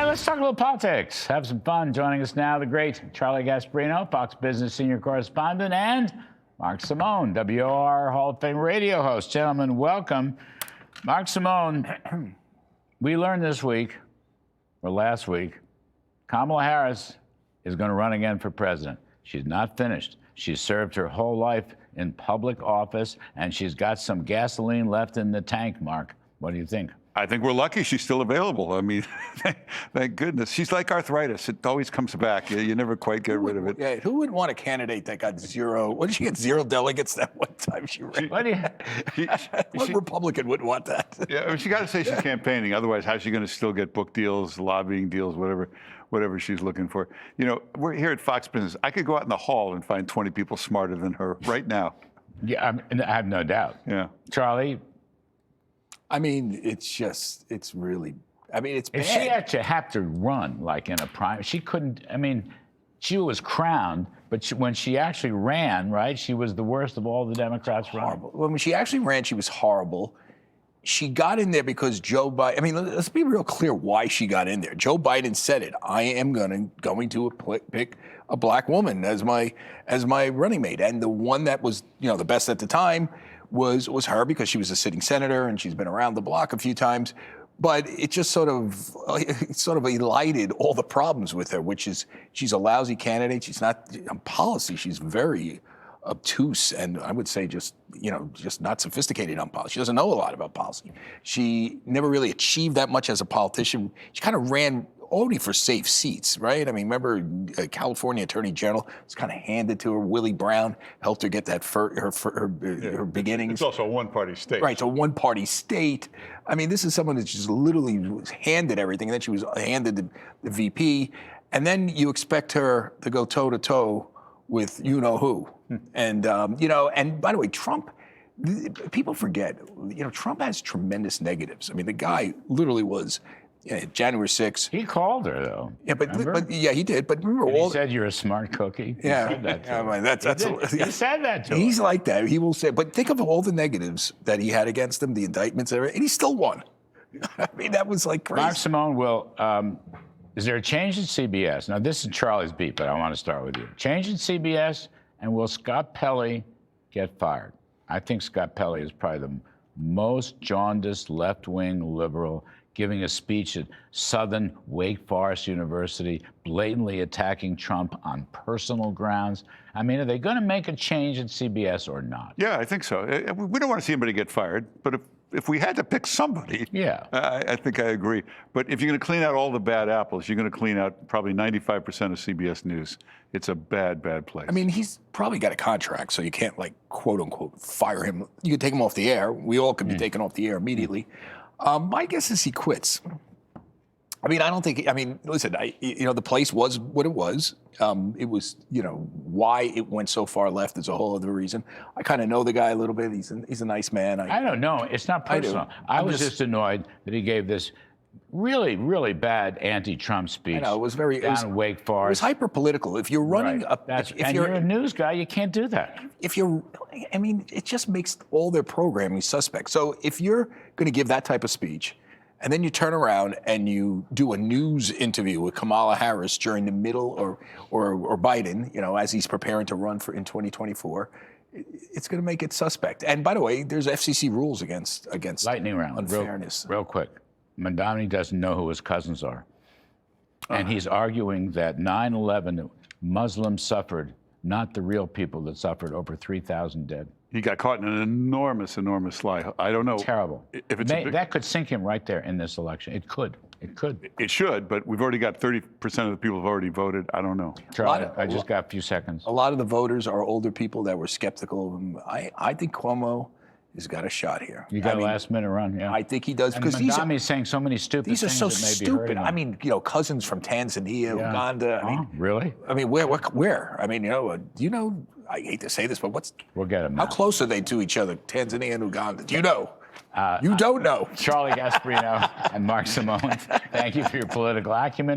let's talk a little politics. Have some fun. Joining us now, the great Charlie Gasparino, Fox Business senior correspondent, and Mark Simone, WOR Hall of Fame radio host. Gentlemen, welcome. Mark Simone, we learned this week, or last week, Kamala Harris is going to run again for president. She's not finished. She's served her whole life in public office, and she's got some gasoline left in the tank, Mark. What do you think? I think we're lucky she's still available. I mean, thank goodness. She's like arthritis. It always comes back. You never quite get rid of it. Yeah, who wouldn't want a candidate that got zero? What did she get? 0 delegates that one time she ran? What Republican wouldn't want that? Yeah, I mean, she got to say she's campaigning. Otherwise, how's she going to still get book deals, lobbying deals, whatever she's looking for? You know, we're here at Fox Business. I could go out in the hall and find 20 people smarter than her right now. Yeah, I have no doubt. Yeah. Charlie? I mean, it's really, I mean, it's bad. If she had to have to run, like in a prime, she couldn't, I mean, she was crowned, but when she actually ran, right, she was the worst of all the Democrats running. Horrible. When she actually ran, she was horrible. She got in there because Joe Biden, I mean, let's be real clear why she got in there. Joe Biden said it. I am going to pick a black woman as my running mate. And the one that was, you know, the best at the time was her, because she was a sitting senator and she's been around the block a few times. But it just sort of elided all the problems with her, which is she's a lousy candidate. She's not on policy. She's very obtuse, and I would say just not sophisticated on policy. She doesn't know a lot about policy. She never really achieved that much as a politician. She kind of ran only for safe seats, right? I mean, remember California Attorney General was kind of handed to her. Willie Brown helped her get that her beginnings. It's also a one-party state. Right, it's a one-party state. I mean, this is someone that just literally was handed everything, and then she was handed the VP, and then you expect her to go toe-to-toe with you-know-who. And, and by the way, Trump, people forget, Trump has tremendous negatives. I mean, the guy literally was, January 6th. He called her, though. Yeah, but yeah, he did. But remember, he said you're a smart cookie. Yeah, he said that to him. I mean, he said that to him. He's like that. He will say. But think of all the negatives that he had against him, the indictments, and everything, and he still won. I mean, that was like crazy. Mark Simone, is there a change in CBS? Now, this is Charlie's beat, but I want to start with you. Change in CBS, and will Scott Pelley get fired? I think Scott Pelley is probably the most jaundiced left-wing liberal, giving a speech at Southern Wake Forest University, blatantly attacking Trump on personal grounds. I mean, are they going to make a change at CBS or not? Yeah, I think so. We don't want to see anybody get fired, but if we had to pick somebody, yeah, I think I agree. But if you're going to clean out all the bad apples, you're going to clean out probably 95% of CBS News. It's a bad, bad place. I mean, he's probably got a contract, so you can't, like, quote unquote, fire him. You could take him off the air. We all could be taken off the air immediately. My guess is he quits. I mean, I don't think. I mean, listen. The place was what it was. It was, why it went so far left is a whole other reason. I kind of know the guy a little bit. He's a nice man. I don't know. It's not personal. I was just annoyed that he gave this really, really bad anti-Trump speech. I know, it was very down in Wake Forest. It was hyper political. If you're running if you're a news guy, you can't do that. I mean, it just makes all their programming suspect. So if you're going to give that type of speech, and then you turn around and you do a news interview with Kamala Harris during the middle, or Biden, as he's preparing to run in 2024, it's going to make it suspect. And by the way, there's FCC rules against lightning round unfairness. Real quick, Mamdani doesn't know who his cousins are, and he's arguing that 9/11 Muslims suffered, not the real people that suffered, over 3,000 dead. He got caught in an enormous lie. I don't know. Terrible. If it's that could sink him right there in this election. It could. It should, but we've already got 30% of the people have already voted. I don't know. Charlie, I just got a few seconds. A lot of the voters are older people that were skeptical of him. I think Cuomo has got a shot here. You got a last-minute run, yeah. I think he does, because Mamdani's saying so many stupid things. These are so stupid. I mean, cousins from Tanzania, Uganda. I mean, really? I mean, where? I mean, do you know? I hate to say this, but we'll get him. How close are they to each other, Tanzania and Uganda? Do you know? You don't know. Charlie Gasparino and Mark Simone, thank you for your political acumen.